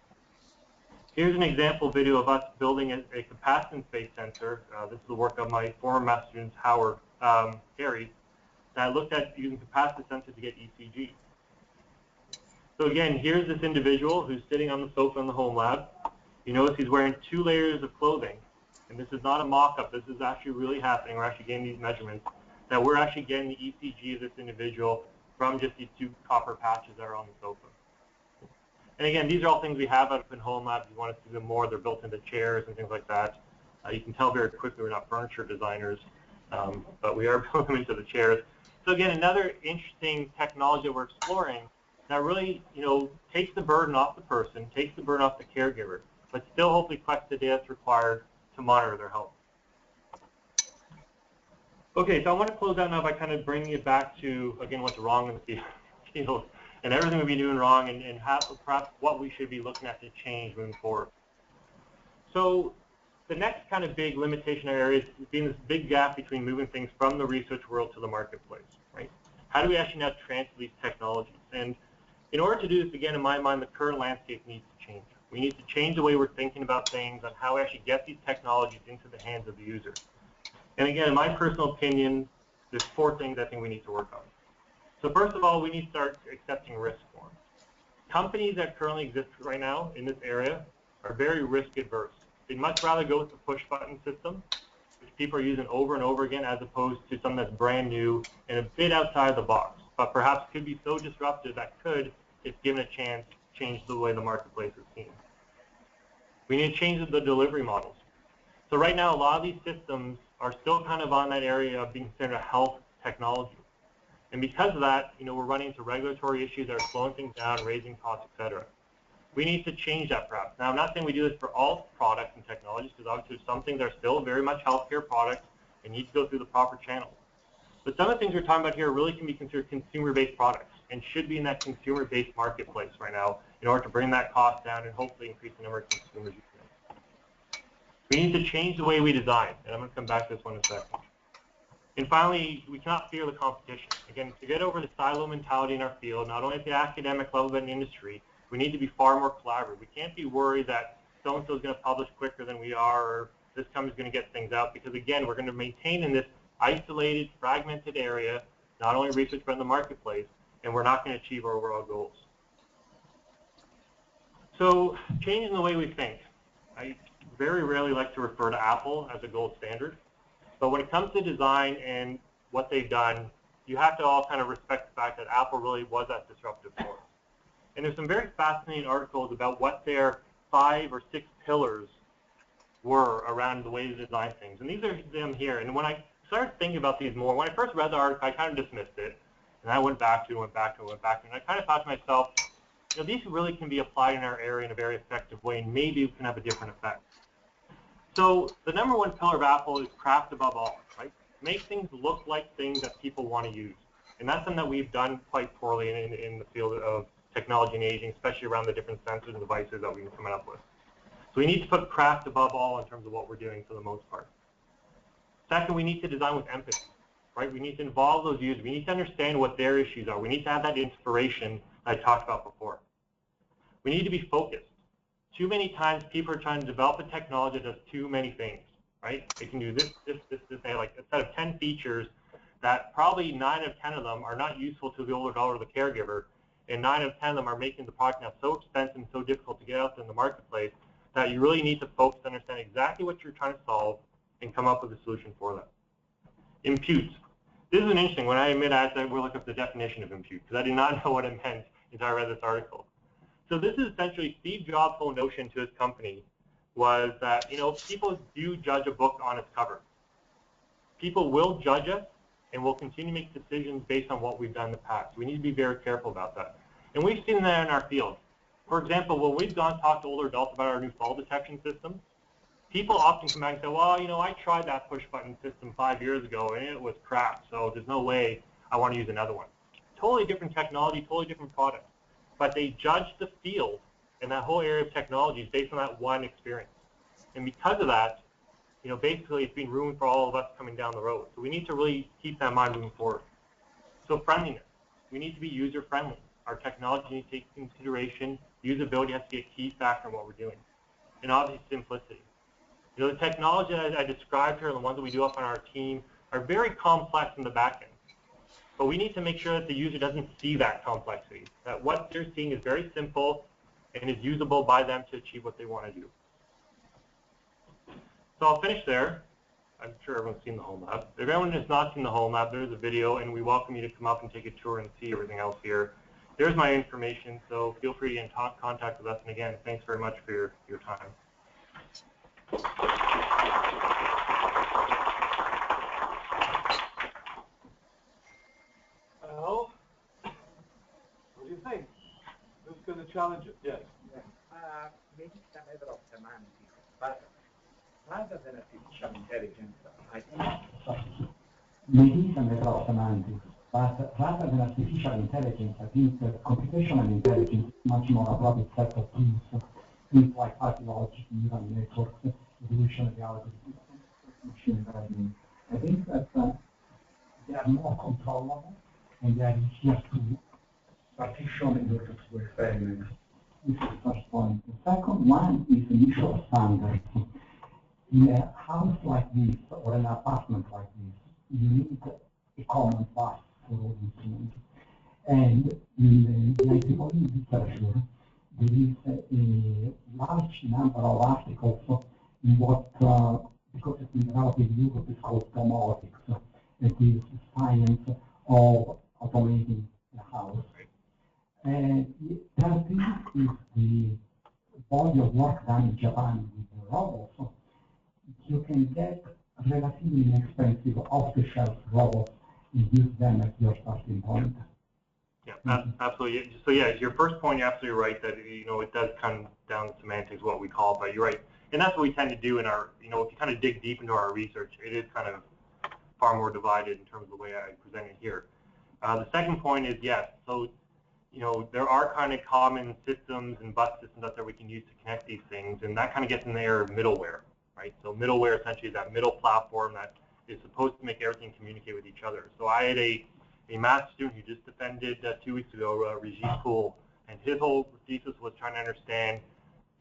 Here's an example video of us building a capacitance-based sensor. This is the work of my former master student, Howard Harry, that looked at using capacitance sensors to get ECG. So again, here's this individual who's sitting on the sofa in the home lab. You notice he's wearing 2 layers of clothing. And this is not a mock-up. This is actually really happening. We're actually getting these measurements. That we're actually getting the ECG of this individual from just these 2 copper patches that are on the sofa. And again, these are all things we have up in home labs. You want to see them more. They're built into chairs and things like that. You can tell very quickly we're not furniture designers, but we are building them into the chairs. So again, another interesting technology that we're exploring that really, takes the burden off the person, takes the burden off the caregiver, but still hopefully collects the data that's required to monitor their health. Okay, so I want to close out now by kind of bringing it back to, again, what's wrong in the field and everything we've been doing wrong, and how, perhaps what we should be looking at to change moving forward. So the next kind of big limitation area is being this big gap between moving things from the research world to the marketplace, right? How do we actually now transfer these technologies? And in order to do this, again, in my mind, the current landscape needs to change. We need to change the way we're thinking about things and how we actually get these technologies into the hands of the user. And again, in my personal opinion, there's 4 things I think we need to work on. So first of all, we need to start accepting risk more. Companies that currently exist right now in this area are very risk adverse. They'd much rather go with the push button system, which people are using over and over again, as opposed to something that's brand new and a bit outside the box, but perhaps could be so disruptive that could, if given a chance, change the way the marketplace is seen. We need to change the delivery models. So right now, a lot of these systems are still kind of on that area of being considered a health technology. And because of that, we're running into regulatory issues that are slowing things down, raising costs, et cetera. We need to change that perhaps. Now, I'm not saying we do this for all products and technologies, because obviously some things are still very much healthcare products and need to go through the proper channels. But some of the things we're talking about here really can be considered consumer-based products and should be in that consumer-based marketplace right now in order to bring that cost down and hopefully increase the number of consumers using it. We need to change the way we design, and I'm going to come back to this one in a second. And finally, we cannot fear the competition. Again, to get over the silo mentality in our field, not only at the academic level but in the industry, we need to be far more collaborative. We can't be worried that so-and-so is going to publish quicker than we are, or this company is going to get things out, because again, we're going to maintain in this isolated, fragmented area, not only research but in the marketplace, and we're not going to achieve our overall goals. So, changing the way we think. I very rarely like to refer to Apple as a gold standard, but when it comes to design and what they've done, you have to all kind of respect the fact that Apple really was that disruptive force. And there's some very fascinating articles about what their 5 or 6 pillars were around the way to design things. And these are them here. And when I started thinking about these more, when I first read the article, I kind of dismissed it. And I went back to it, went back to it, went back to it. And I kind of thought to myself, these really can be applied in our area in a very effective way, and maybe it can have a different effect. So the number 1 pillar of Apple is craft above all, right? Make things look like things that people want to use. And that's something that we've done quite poorly in the field of technology and aging, especially around the different sensors and devices that we've been coming up with. So we need to put craft above all in terms of what we're doing for the most part. Second, we need to design with empathy, right? We need to involve those users. We need to understand what their issues are. We need to have that inspiration that I talked about before. We need to be focused. Too many times people are trying to develop a technology that does too many things, right? It can do this, like a set of 10 features that probably 9 out of 10 of them are not useful to the older adult or the caregiver, and 9 out of 10 of them are making the product now so expensive and so difficult to get out there in the marketplace that you really need to focus and understand exactly what you're trying to solve and come up with a solution for that. Impute. This is an interesting one. I admit I had to look up the definition of impute because I did not know what it meant until I read this article. So this is essentially Steve Jobs' whole notion to his company was that, people do judge a book on its cover. People will judge us and will continue to make decisions based on what we've done in the past. We need to be very careful about that. And we've seen that in our field. For example, when we've gone to talk to older adults about our new fall detection system, people often come back and say, well, I tried that push button system 5 years ago and it was crap, so there's no way I want to use another one. Totally different technology, totally different product. But they judge the field and that whole area of technology based on that one experience. And because of that, basically it's been ruined for all of us coming down the road. So we need to really keep that in mind moving forward. So friendliness. we need to be user-friendly. Our technology needs to take into consideration usability has to be a key factor in what we're doing, and obviously simplicity. You know, the technology that I described here and the ones that we do up on our team are very complex in the back end, but we need to make sure that the user doesn't see that complexity, that what they're seeing is very simple and is usable by them to achieve what they want to do. So I'll finish there. I'm sure everyone's seen the home lab. If everyone has not seen the home lab, there's a video, and we welcome you to come up and take a tour and see everything else here. There's my information, so feel free to get in contact with us. And again, thanks very much for your time. Well, what do you think? Who's going to challenge it? Yes. Maybe some level of semantics, but rather than artificial intelligence, I think maybe some level of semantics, but rather than artificial intelligence, I think computational intelligence is much more appropriate set of tools, things like art logic, neural networks, evolutionary algorithms, machine learning. I think that they are more controllable and they are easier to partition in order to experiment. This is the first point. The second one is initial standards. In a house like this or an apartment like this, you need a common path for all instruments. And in the IEEE literature, there is a large number of articles in what, because it's been developed in Europe, is called domotics. It is the science of automating the house. And that is the body of work done in Japan with the robots. You can get relatively inexpensive off-the-shelf robots and use them as your starting point. Yeah, absolutely. So yeah, your first point, you're absolutely right that it does come down to semantics, what we call it, but you're right, and that's what we tend to do in our if you kind of dig deep into our research, it is kind of far more divided in terms of the way I present it here. The second point is yes, so there are kind of common systems and bus systems out there we can use to connect these things, and that kind of gets in the area of middleware, right? So middleware essentially is that middle platform that is supposed to make everything communicate with each other. So I had a math student who just defended 2 weeks ago, Rajiv Pool, and his whole thesis was trying to understand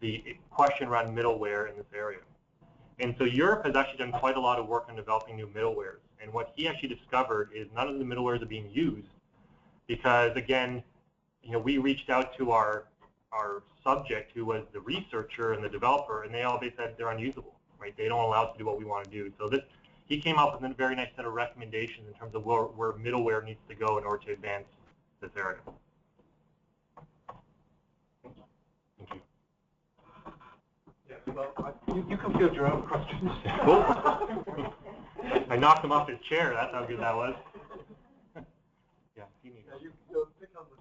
the question around middleware in this area. And so Europe has actually done quite a lot of work on developing new middlewares, and what he actually discovered is none of the middlewares are being used because, again, we reached out to our subject, who was the researcher and the developer, and they said they're unusable, right? They don't allow us to do what we want to do. So he came up with a very nice set of recommendations in terms of where middleware needs to go in order to advance this area. Thank you. Yes, well, you can field your own questions. Cool. I knocked him off his chair. That's how good that was. Yeah, you pick on the.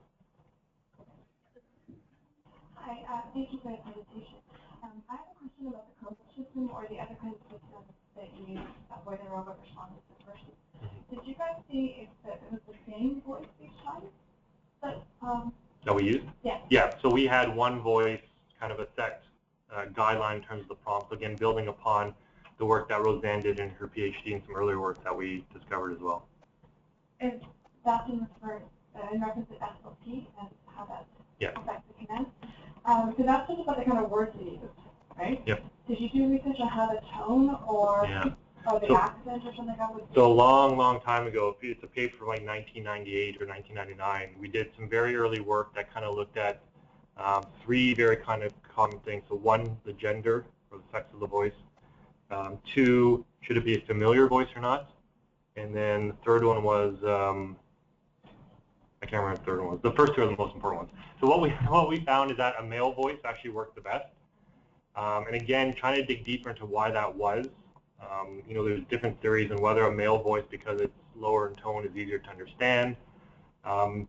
Hi, thank you for the presentation. I have a question about the console system or the other kinds of systems that you use where the robot responds to the person. Did you guys see if it was the same voice each time? That we used? Yeah. Yeah, so we had one voice kind of a set guideline in terms of the prompts, again, building upon the work that Roseanne did in her PhD and some earlier work that we discovered as well. And that's in reference to SLP and how that affects the command. So that's just about the kind of words we use, right? Yep. Did you do research on how the tone or the accent or something like that would be? So a long, long time ago, it's a paper from like 1998 or 1999, we did some very early work that kind of looked at 3 very kind of common things. So 1, the gender or the sex of the voice. 2, should it be a familiar voice or not? And then the third one was, I can't remember what the third one was. The first 2 are the most important ones. So what we found is that a male voice actually worked the best. And again, trying to dig deeper into why that was. There's different theories on whether a male voice, because it's lower in tone, is easier to understand. And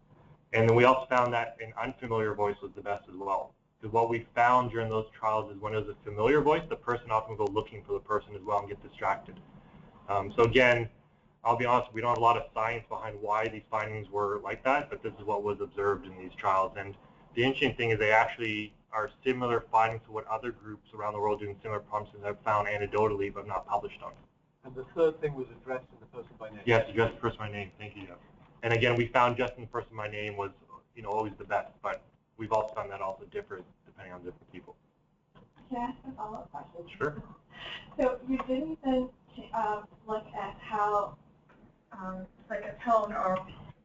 then we also found that an unfamiliar voice was the best as well. Because what we found during those trials is when it was a familiar voice, the person often will go looking for the person as well and get distracted. So again, I'll be honest, we don't have a lot of science behind why these findings were like that, but this is what was observed in these trials. And the interesting thing is they actually are similar findings to what other groups around the world doing similar prompts have found anecdotally but not published on. And the third thing was addressed in the person by name. Yes, address the person by name. Thank you, Jeff. And again, we found just in the person my name was, you know, always the best, but we've also found that also differs depending on different people. Can I ask a follow-up question? Sure. So you didn't then look at how, like a tone or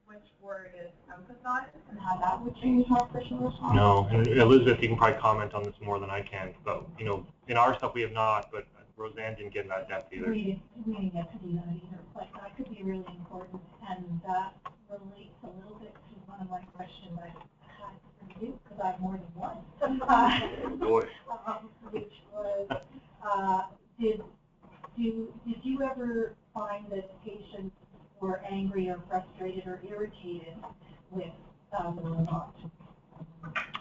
which word is emphasized and how that would change how a person responds? No, and Elizabeth, you can probably comment on this more than I can, but, you know, in our stuff we have not, but Roseanne didn't get in that depth either. We didn't get to do that either, but that could be really important, and that relates a little bit to one of my questions I had for you, because I have more than one. Boy. Which was, did you ever find that patients were angry or frustrated or irritated with the robot?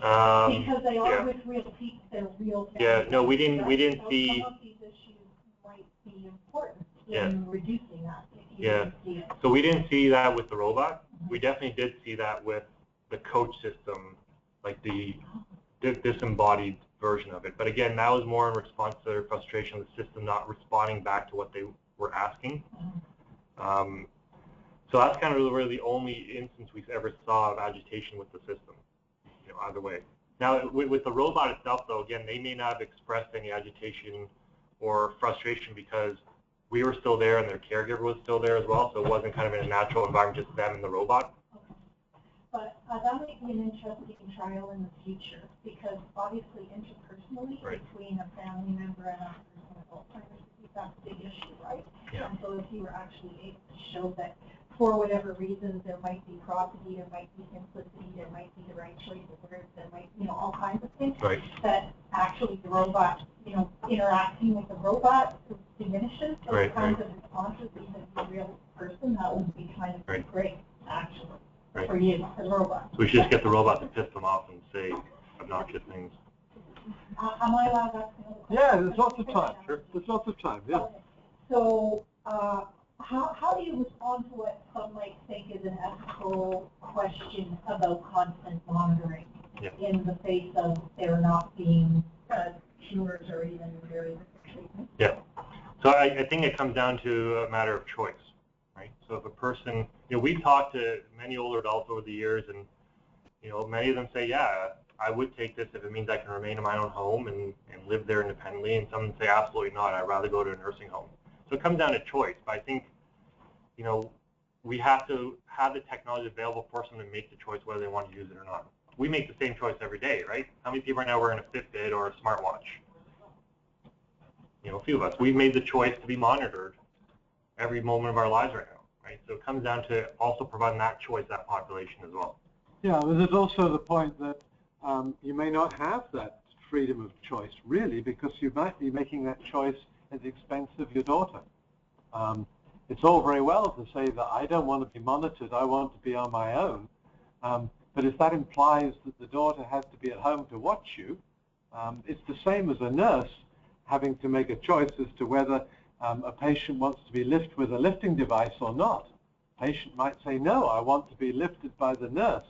Because they are with real people, they're real families. Yeah, no, we didn't So see. some of these issues might be important in reducing that. If you Yeah. didn't see it. So we didn't see that with the robot. We definitely did see that with the coach system, like the disembodied version of it. But again, that was more in response to their frustration of the system not responding back to what they were asking. So that's kind of really the only instance we ever saw of agitation with the system, you know, either way. Now, with the robot itself, though, again, they may not have expressed any agitation or frustration because we were still there and their caregiver was still there as well, so it wasn't kind of in a natural environment, just them and the robot. But that might be an interesting trial in the future, because obviously interpersonally between a family member and a person with Alzheimer's disease, that's a big issue, right? Yeah. And so if you were actually able to show that for whatever reasons there might be prosody, there might be simplicity, there might be the right choice of words, there might, you know, all kinds of things, that actually the robot, you know, interacting with the robot diminishes those kinds of responses even to a real person, that would be kind of great, actually. For you, for the robot. So we should just get the robot to piss them off and say obnoxious things. Am I allowed to ask another question? Yeah, there's lots of time. Sure. There's lots of time, yeah. Okay. So, how do you respond to what some might think is an ethical question about constant monitoring in the face of there not being cures or even very different treatments? Yeah. So I think it comes down to a matter of choice. Right? So if a person, you know, we've talked to many older adults over the years, and, you know, many of them say, yeah, I would take this if it means I can remain in my own home and live there independently, and some say, absolutely not, I'd rather go to a nursing home. So it comes down to choice, but I think, you know, we have to have the technology available for someone to make the choice whether they want to use it or not. We make the same choice every day, right? How many people right now wearing a Fitbit or a smartwatch? You know, a few of us. We've made the choice to be monitored every moment of our lives right now, right? So it comes down to also providing that choice to that population as well. Yeah, but there's also the point that you may not have that freedom of choice, really, because you might be making that choice at the expense of your daughter. It's all very well to say that I don't want to be monitored, I want to be on my own, but if that implies that the daughter has to be at home to watch you, it's the same as a nurse having to make a choice as to whether a patient wants to be lifted with a lifting device or not. The patient might say, no, I want to be lifted by the nurse.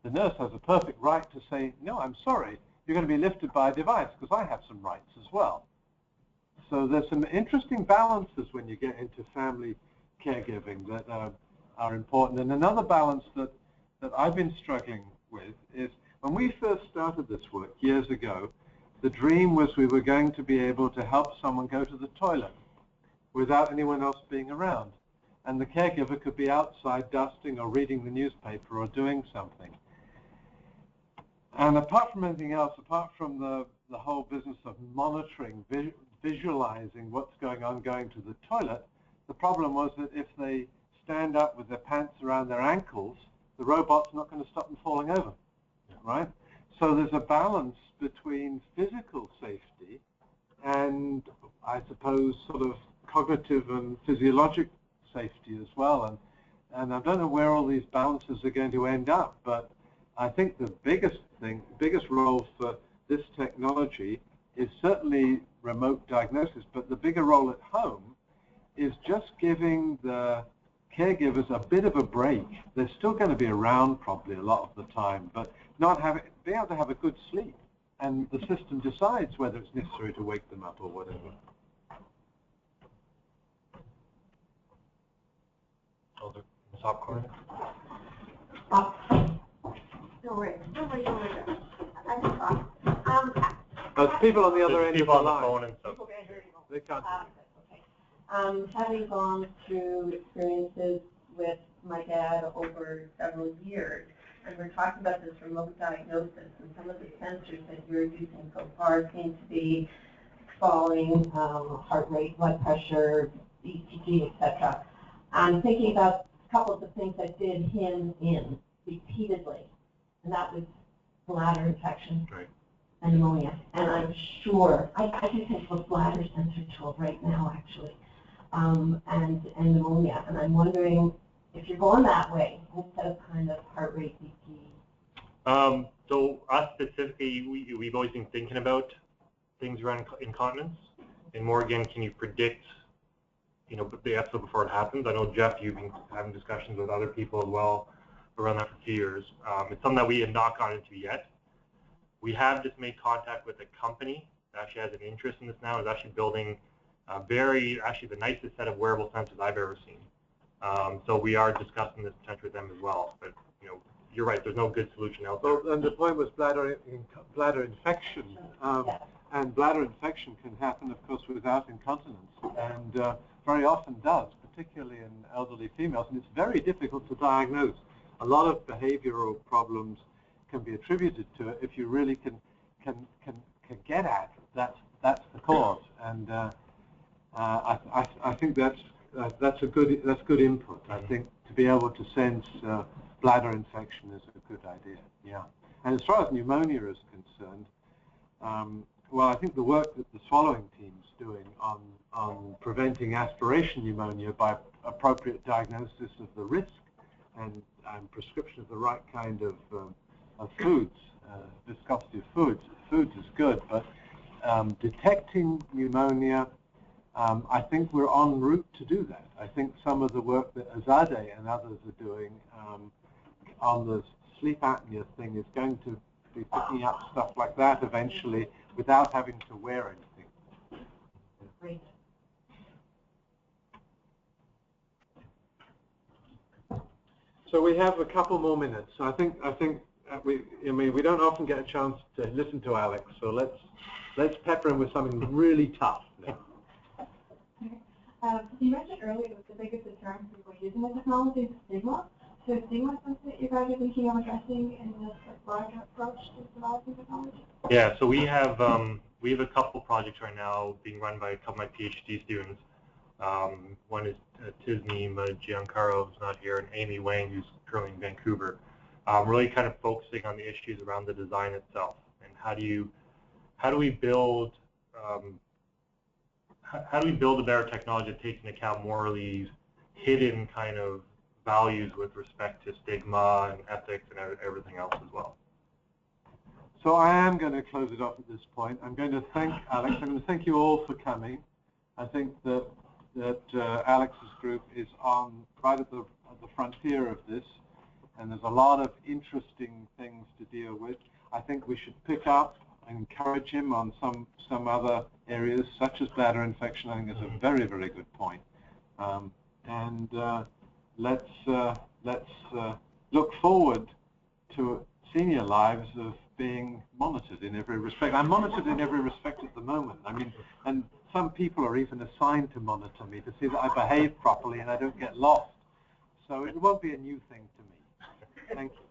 The nurse has a perfect right to say, no, I'm sorry, you're going to be lifted by a device because I have some rights as well. So there's some interesting balances when you get into family caregiving that are important. And another balance that I've been struggling with is when we first started this work years ago, the dream was we were going to be able to help someone go to the toilet without anyone else being around. And the caregiver could be outside dusting or reading the newspaper or doing something. And apart from anything else, apart from the whole business of monitoring, visualizing what's going on going to the toilet, the problem was that if they stand up with their pants around their ankles, the robot's not going to stop them falling over, right? So there's a balance between physical safety and, I suppose, sort of cognitive and physiologic safety as well. And I don't know where all these balances are going to end up, but I think the biggest role for this technology is certainly remote diagnosis, but the bigger role at home is just giving the caregivers a bit of a break. They're still going to be around probably a lot of the time, but be able to have a good sleep, and the system decides whether it's necessary to wake them up or whatever. Top corner. Don't worry. I just thought. There's people on the other There's end of people the on the line. phone and stuff. They can't. Having gone through experiences with my dad over several years, and we're talking about this remote diagnosis, and some of the sensors that you're using so far seem to be falling, heart rate, blood pressure, ECG, etc. I'm thinking about a couple of the things that did him in repeatedly, and that was bladder infection. Right. And pneumonia, and I'm sure, I can take a bladder sensor tool right now, actually, and pneumonia, and I'm wondering if you're going that way instead of kind of heart rate, BP. So us specifically, we've always been thinking about things around incontinence, and more again, can you predict, the episode before it happens? I know, Jeff, you've been having discussions with other people as well around that for 2 years. It's something that we have not gone into yet. We have just made contact with a company that actually has an interest in this now. Is actually building actually the nicest set of wearable sensors I've ever seen. So we are discussing this potentially with them as well. But you're right. There's no good solution out there. Well, and the point was bladder infection, and bladder infection can happen, of course, without incontinence, and very often does, particularly in elderly females. And it's very difficult to diagnose. A lot of behavioural problems can be attributed to it if you really can get at that's the cause, and I think that's good input. I think to be able to sense bladder infection is a good idea. Yeah, and as far as pneumonia is concerned, well, I think the work that the swallowing team's doing on preventing aspiration pneumonia by appropriate diagnosis of the risk and prescription of the right kind of foods, viscosity of foods is good, but detecting pneumonia, I think we're en route to do that. I think some of the work that Azadeh and others are doing on the sleep apnea thing is going to be picking up stuff like that eventually without having to wear anything. Great. So we have a couple more minutes. I think we don't often get a chance to listen to Alex, so let's pepper him with something really tough now. You mentioned earlier that the biggest deterrent for people using the technology is stigma. So is stigma something that you guys are thinking of addressing in this broader approach to developing technology? Yeah, so we have a couple projects right now being run by a couple of my PhD students. One is Tisney Giancarlo, who's not here, and Amy Wang, who's currently in Vancouver. Really kind of focusing on the issues around the design itself, and how do we build a better technology that takes into account more of these hidden kind of values with respect to stigma and ethics and everything else as well. So I am going to close it off at this point. I'm going to thank Alex. I'm going to thank you all for coming. I think that Alex's group is right at the frontier of this, and there's a lot of interesting things to deal with. I think we should pick up and encourage him on some other areas, such as bladder infection. I think it's a very, very good point. Let's look forward to senior lives of being monitored in every respect. I'm monitored in every respect at the moment. I mean, and some people are even assigned to monitor me to see that I behave properly and I don't get lost. So it won't be a new thing to me. Thank you.